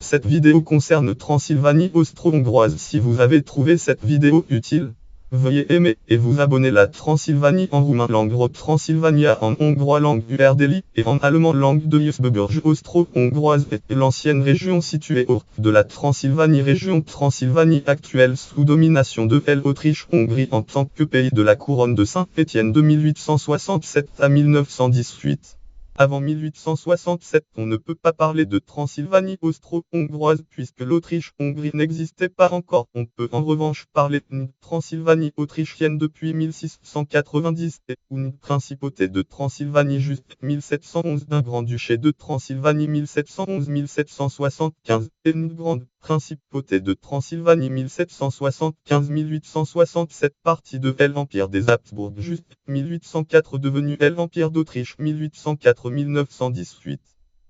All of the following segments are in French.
Cette vidéo concerne Transylvanie austro-hongroise. Si vous avez trouvé cette vidéo utile, veuillez aimer et vous abonner. La Transylvanie en roumain langue Transylvania en hongrois langue Erdélie et en allemand langue de Habsbourg austro-hongroise est l'ancienne région située au de la Transylvanie, région Transylvanie actuelle sous domination de l'Autriche-Hongrie en tant que pays de la couronne de Saint-Étienne de 1867 à 1918. Avant 1867, on ne peut pas parler de Transylvanie austro-hongroise puisque l'Autriche-Hongrie n'existait pas encore. On peut en revanche parler d'une Transylvanie autrichienne depuis 1690 et une principauté de Transylvanie jusqu'à 1711, d'un grand-duché de Transylvanie 1711-1775 et une grande principauté de Transylvanie 1775-1867, partie de l'Empire des Habsbourg jusqu'à 1804, devenu l'Empire d'Autriche 1804-1918.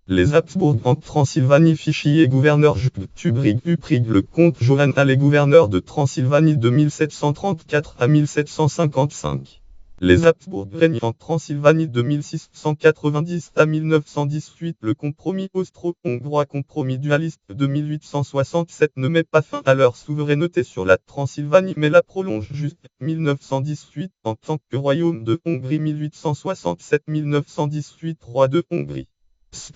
Les Habsbourg en Transylvanie. Fichier gouverneur Tubrig Uprig. Le comte Johann allait gouverneur de Transylvanie de 1734 à 1755. Les Habsbourg règnent en Transylvanie de 1690 à 1918. Le compromis austro-hongrois, compromis dualiste de 1867, ne met pas fin à leur souveraineté sur la Transylvanie mais la prolonge jusqu'à 1918 en tant que royaume de Hongrie. 1867-1918, roi de Hongrie.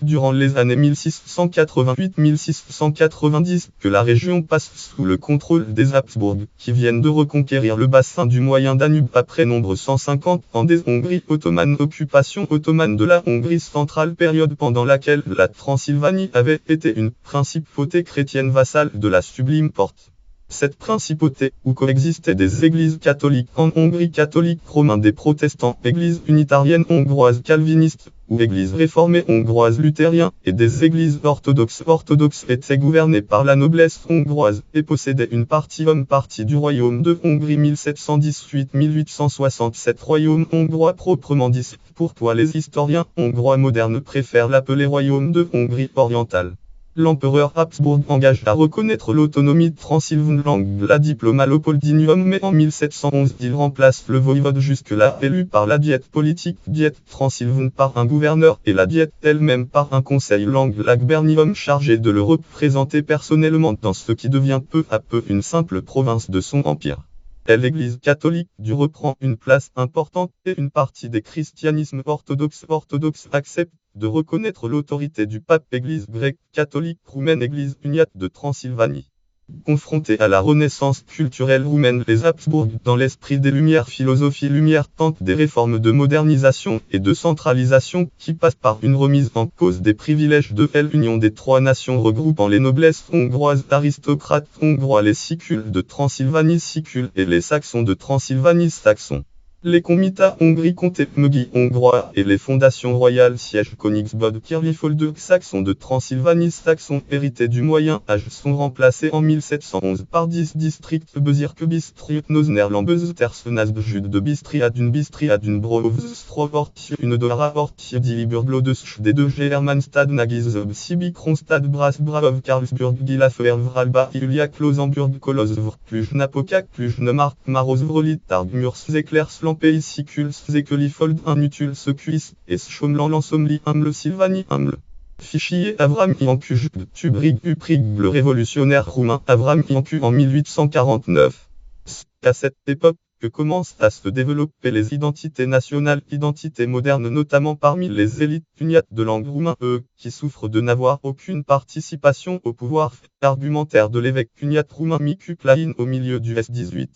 Durant les années 1688-1690 que la région passe sous le contrôle des Habsbourg, qui viennent de reconquérir le bassin du Moyen Danube après nombre 150 ans des Hongries ottomanes. Occupation ottomane de la Hongrie centrale, période pendant laquelle la Transylvanie avait été une principauté chrétienne vassale de la Sublime Porte. Cette principauté, où coexistaient des églises catholiques en Hongrie, catholiques romains, des protestants, églises unitariennes hongroises calvinistes, ou églises réformées hongroises luthériens, et des églises orthodoxes étaient gouvernées par la noblesse hongroise, et possédaient une partie du royaume de Hongrie. 1718-1867, royaume hongrois proprement dit. Pourquoi les historiens hongrois modernes préfèrent l'appeler royaume de Hongrie orientale? L'empereur Habsbourg engage à reconnaître l'autonomie de Transylvanie, la diploma Leopoldinium, mais en 1711 il remplace le voïvode jusque-là élu par la diète politique, diète Transylvanie, par un gouverneur et la diète elle-même par un conseil langue Lagbernium chargé de le représenter personnellement dans ce qui devient peu à peu une simple province de son empire. L'Église catholique reprend une place importante et une partie des christianismes orthodoxes acceptent de reconnaître l'autorité du pape. Église grecque catholique roumaine, Église uniate de Transylvanie. Confrontés à la renaissance culturelle roumaine, les Habsbourg, dans l'esprit des Lumières, philosophie lumière, tentent des réformes de modernisation et de centralisation qui passent par une remise en cause des privilèges de l'Union des trois nations regroupant les noblesses hongroises, aristocrates hongrois, les Sicules de Transylvanie Sicules et les Saxons de Transylvanie Saxons. Les comitats Hongrie comté Mögi hongrois et les fondations royales siège Königsböd Kirlifolde saxons de Transylvanie saxons hérités du Moyen Âge sont remplacés en 1711 par 10 districts Bezirke Bistriut Noznerlambes Tersenasbjud de Bistriadun Brovstrovortje une Doravortje Diliburglodesche des deux Germanstad Nagizeb Sibi Kronstad Brasbrauv Karlsburg Gilafer Vralba Iulia Klosenburg Kolosvr Cluj-Napoca Cluj-Nemark Marosvrolitarg Murs Pays Siculs Zekelifold Inutul Secuis et Schomlan Lansomli Hamle Sylvanie Hamle. Fichier Avram Iancu Tubrig Uprig. Le révolutionnaire roumain Avram Iancu en 1849. C'est à cette époque que commencent à se développer les identités nationales, identités modernes notamment parmi les élites uniates de langue roumain, qui souffrent de n'avoir aucune participation au pouvoir argumentaire de l'évêque uniate roumain Micu Clain au milieu du S18.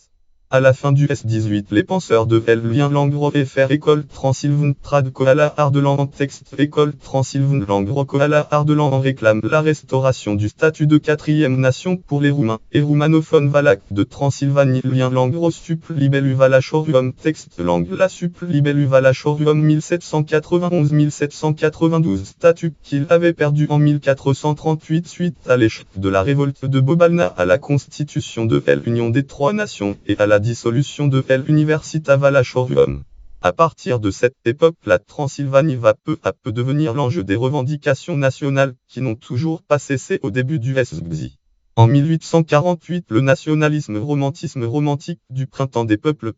À la fin du S18, les penseurs de lien langue et faire école Transylvanie trad Koala Ardelan en texte école Transylvanie langue Koala Ardelan en réclame la restauration du statut de quatrième nation pour les Roumains et roumanophones valaques de Transylvanie lien langue sup libellu valachorium texte langue la sup libellu valachorium 1791-1792 statut qu'il avait perdu en 1438 suite à l'échec de la révolte de Bobalna, à la constitution de l'Union des trois nations et à la dissolution de l'Università Valachorium. À partir de cette époque, la Transylvanie va peu à peu devenir l'enjeu des revendications nationales qui n'ont toujours pas cessé au début du SGZI. En 1848, le nationalisme romantique du printemps des peuples,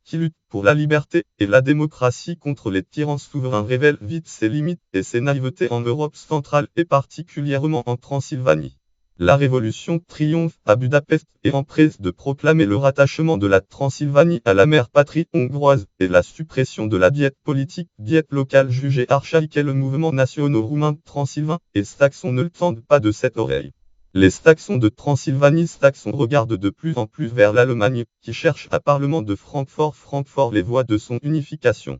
qui lutte pour la liberté et la démocratie contre les tyrans souverains, révèle vite ses limites et ses naïvetés en Europe centrale et particulièrement en Transylvanie. La Révolution triomphe à Budapest et empresse de proclamer le rattachement de la Transylvanie à la mère patrie hongroise et la suppression de la diète politique, diète locale jugée archaïque, et le mouvement national roumain transylvain et saxon ne le tendent pas de cette oreille. Les Saxons de Transylvanie regardent de plus en plus vers l'Allemagne, qui cherche à Parlement de Francfort les voies de son unification.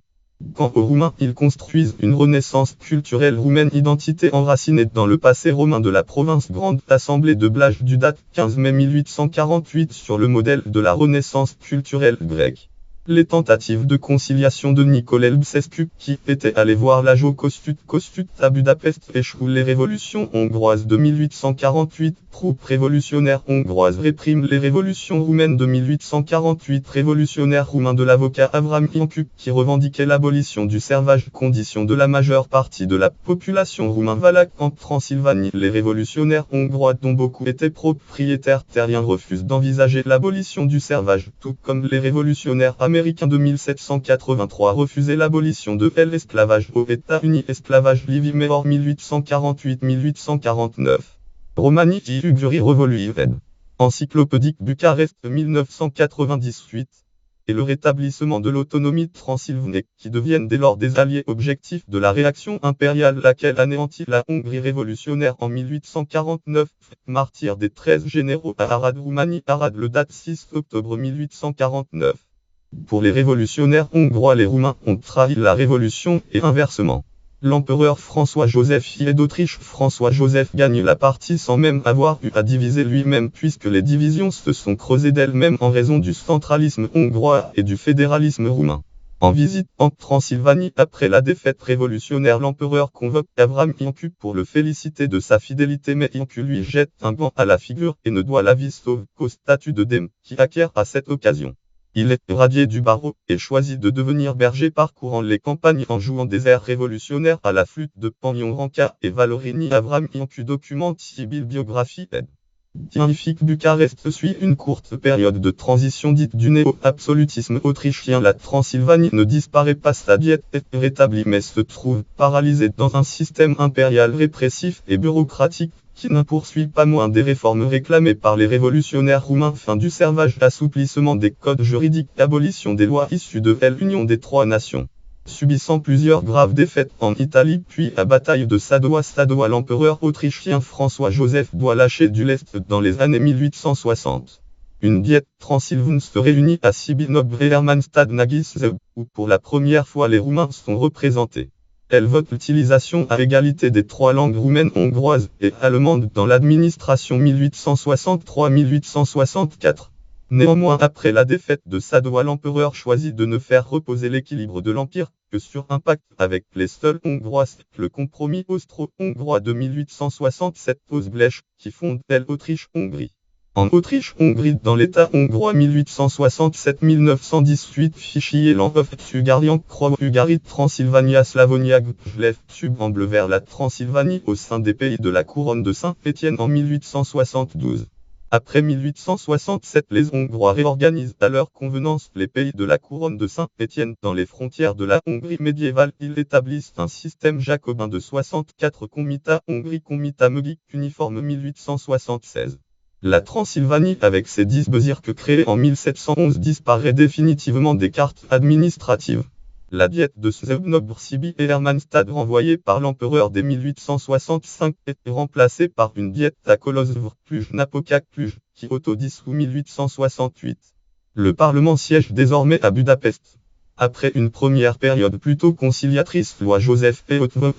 Quant aux Roumains, ils construisent une renaissance culturelle roumaine, identité enracinée dans le passé romain de la province. Grande Assemblée de Blaj du date 15 mai 1848 sur le modèle de la renaissance culturelle grecque. Les tentatives de conciliation de Nicolae Lbescu, qui était allé voir l'Ajo Kossuth à Budapest, échouent. Les révolutions hongroises de 1848, troupes révolutionnaires hongroises répriment les révolutions roumaines de 1848. Révolutionnaires roumains de l'avocat Avram Iancu, qui revendiquait l'abolition du servage, condition de la majeure partie de la population roumaine valaque en Transylvanie. Les révolutionnaires hongrois, dont beaucoup étaient propriétaires terriens, refusent d'envisager l'abolition du servage, tout comme les révolutionnaires américains de 1783 refusaient l'abolition de l'esclavage aux États-Unis. Esclavage Livimeor 1848-1849. Romani Uguri Revoluived. Encyclopédique Bucarest 1998. Et le rétablissement de l'autonomie transylvanienne, qui deviennent dès lors des alliés objectifs de la réaction impériale, laquelle anéantit la Hongrie révolutionnaire en 1849, martyr des 13 généraux à Arad, Roumanie. Arad, le date 6 octobre 1849. Pour les révolutionnaires hongrois, les Roumains ont trahi la révolution et inversement. L'empereur François-Joseph I d'Autriche, François-Joseph gagne la partie sans même avoir eu à diviser lui-même, puisque les divisions se sont creusées d'elles-mêmes en raison du centralisme hongrois et du fédéralisme roumain. En visite en Transylvanie après la défaite révolutionnaire, l'empereur convoque Avram Iancu pour le féliciter de sa fidélité, mais Iancu lui jette un gant à la figure et ne doit la vie sauve qu'au statut de Dème, qui acquiert à cette occasion. Il est radié du barreau et choisit de devenir berger, parcourant les campagnes en jouant des airs révolutionnaires à la flûte de Panion Ranka et Valorini. Avram Iancu documente Sibyl biographie ed. Scientifique. Bucarest suit une courte période de transition dite du néo-absolutisme autrichien. La Transylvanie ne disparaît pas, sa diète est rétablie, mais se trouve paralysée dans un système impérial répressif et bureaucratique, qui ne poursuit pas moins des réformes réclamées par les révolutionnaires roumains: fin du servage, assouplissement des codes juridiques, abolition des lois issues de l'Union des Trois Nations. Subissant plusieurs graves défaites en Italie puis à bataille de Sadowa, l'empereur autrichien François-Joseph doit lâcher du lest dans les années 1860. Une diète transylvane se réunit à Sibinob et Hermannstad Nagiszew, où pour la première fois les Roumains sont représentés. Elle vote l'utilisation à égalité des trois langues roumaines, hongroises et allemandes dans l'administration 1863-1864. Néanmoins, après la défaite de Sadowa, l'empereur choisit de ne faire reposer l'équilibre de l'empire que sur un pacte avec les seuls Hongrois, le compromis austro-hongrois de 1867 pose Blech, qui fonde l'Autriche-Hongrie. En Autriche-Hongrie, dans l'État hongrois 1867-1918, fichier Landhof Ugarian Croix Ugarit Transylvania Slavonia Gjlev Sub en bleu vers la Transylvanie au sein des pays de la couronne de Saint-Étienne en 1872. Après 1867, les Hongrois réorganisent à leur convenance les pays de la couronne de Saint-Étienne dans les frontières de la Hongrie médiévale. Ils établissent un système jacobin de 64 comitats Hongrie comitat Mögik uniforme 1876. La Transylvanie, avec ses 10 bezirks créés en 1711, disparaît définitivement des cartes administratives. La diète de Szebnobr-Siby et Hermannstad, renvoyée par l'empereur dès 1865, est remplacée par une diète à Kolozsvár-Cluj-Napoca-Cluj, qui auto-dissout 1868. Le Parlement siège désormais à Budapest. Après une première période plutôt conciliatrice, loi Joseph et Otvon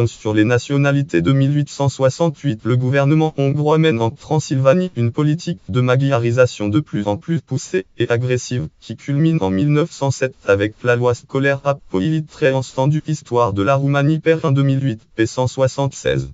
sur les nationalités de 1868, le gouvernement hongrois mène en Transylvanie une politique de magyarisation de plus en plus poussée et agressive, qui culmine en 1907 avec la loi scolaire Apoilit très entendue Histoire de la Roumanie per 1 2008, p. 176.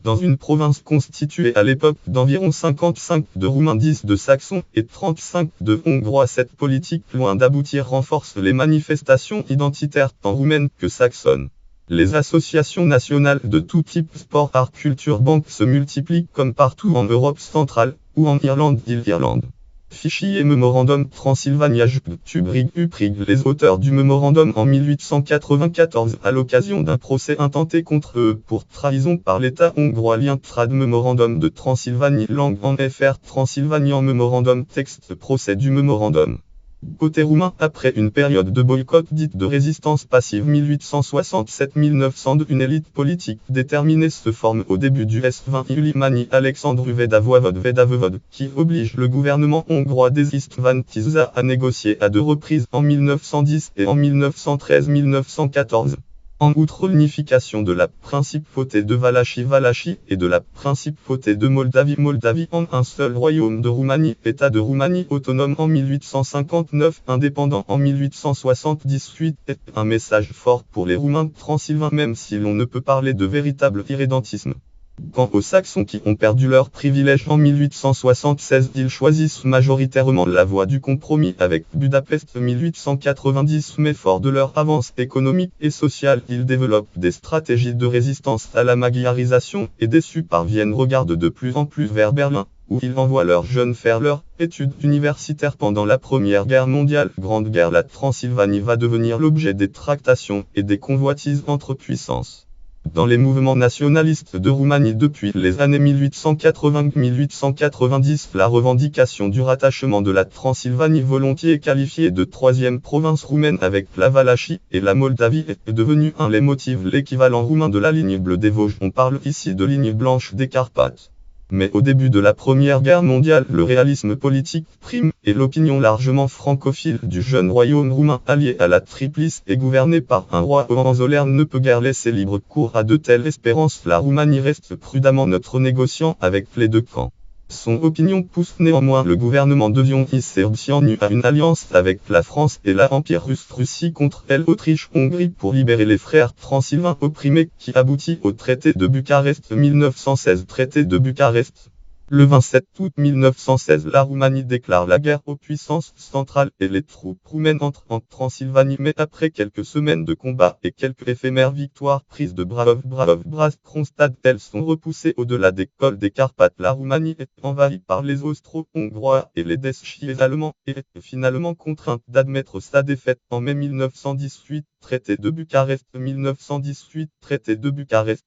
Dans une province constituée à l'époque d'environ 55 de Roumains, 10 de Saxons et 35 de Hongrois, cette politique, loin d'aboutir, renforce les manifestations identitaires tant roumaines que saxonnes. Les associations nationales de tout type sport, art, culture, banque se multiplient comme partout en Europe centrale, ou en Irlande d'Irlande. Fichier Memorandum Transylvania Tubrig Uprig. Les auteurs du mémorandum en 1894 à l'occasion d'un procès intenté contre eux pour trahison par l'État hongrois. Lien Trad Memorandum de Transylvanie. Langue en FR Transylvanie en mémorandum. Texte procès du mémorandum. Côté roumain, après une période de boycott dite de résistance passive 1867-1902, une élite politique déterminée se forme au début du S20 Ulimani Alexandru Vedavovod, qui oblige le gouvernement hongrois des István Tisza à négocier à deux reprises en 1910 et en 1913-1914. En outre l'unification de la principauté de Valachie et de la principauté de Moldavie en un seul royaume de Roumanie, État de Roumanie autonome en 1859, indépendant en 1878, est un message fort pour les Roumains transylvains même si l'on ne peut parler de véritable irrédentisme. Quant aux Saxons qui ont perdu leurs privilèges en 1876, ils choisissent majoritairement la voie du compromis avec Budapest 1890, mais fort de leur avance économique et sociale, ils développent des stratégies de résistance à la magyarisation et déçus par Vienne regardent de plus en plus vers Berlin, où ils envoient leurs jeunes faire leurs études universitaires pendant la Première Guerre mondiale. Grande Guerre. La Transylvanie va devenir l'objet des tractations et des convoitises entre puissances. Dans les mouvements nationalistes de Roumanie depuis les années 1880-1890, la revendication du rattachement de la Transylvanie, volontiers qualifiée de troisième province roumaine avec la Valachie et la Moldavie, est devenue un leitmotiv, l'équivalent roumain de la ligne bleue des Vosges. On parle ici de ligne blanche des Carpates. Mais au début de la Première Guerre mondiale, le réalisme politique prime, et l'opinion largement francophile du jeune royaume roumain allié à la Triplice et gouverné par un roi Hohenzollern ne peut guère laisser libre cours à de telles espérances. La Roumanie reste prudemment neutre négociant avec les deux camps. Son opinion pousse néanmoins le gouvernement de Vion-Serbie à une alliance avec la France et l'Empire russe, Russie contre elle, Autriche-Hongrie pour libérer les frères transylvains opprimés, qui aboutit au traité de Bucarest 1916. Traité de Bucarest. Le 27 août 1916, la Roumanie déclare la guerre aux puissances centrales et les troupes roumaines entrent en Transylvanie, mais après quelques semaines de combats et quelques éphémères victoires prises de Kronstadt, elles sont repoussées au-delà des cols des Carpates. La Roumanie est envahie par les Austro-Hongrois et les Deschis allemands et est finalement contrainte d'admettre sa défaite en mai 1918. Traité de Bucarest 1918. Traité de Bucarest.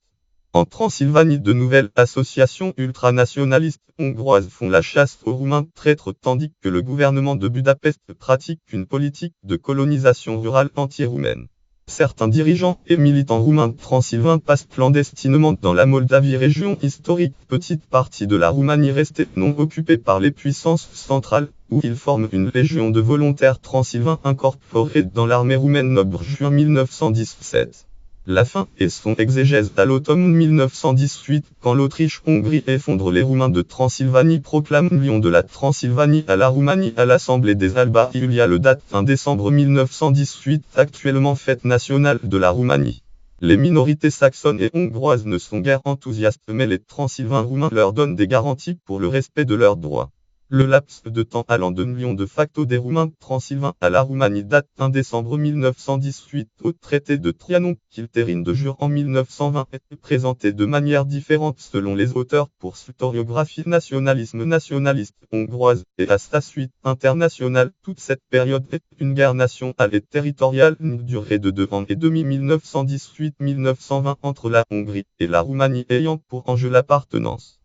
En Transylvanie, de nouvelles associations ultranationalistes hongroises font la chasse aux Roumains traîtres tandis que le gouvernement de Budapest pratique une politique de colonisation rurale anti-roumaine. Certains dirigeants et militants roumains transylvains passent clandestinement dans la Moldavie, région historique, petite partie de la Roumanie restée non occupée par les puissances centrales, où ils forment une légion de volontaires transylvains incorporés dans l'armée roumaine noble. Juin 1917. La fin et son exégèse à l'automne 1918, quand l'Autriche-Hongrie effondre les Roumains de Transylvanie, proclame l'union de la Transylvanie à la Roumanie à l'Assemblée des Alba Iulia le date fin décembre 1918, actuellement fête nationale de la Roumanie. Les minorités saxonnes et hongroises ne sont guère enthousiastes, mais les Transylvains roumains leur donnent des garanties pour le respect de leurs droits. Le laps de temps allant de l'union de facto des Roumains transylvains à la Roumanie date 1 décembre 1918 au traité de Trianon, qu'Ilterine de Jure en 1920, est présenté de manière différente selon les auteurs pour historiographie nationaliste hongroise et à sa suite internationale. Toute cette période est une guerre nationale et territoriale, une durée de 2 ans et demi 1918-1920 entre la Hongrie et la Roumanie ayant pour enjeu l'appartenance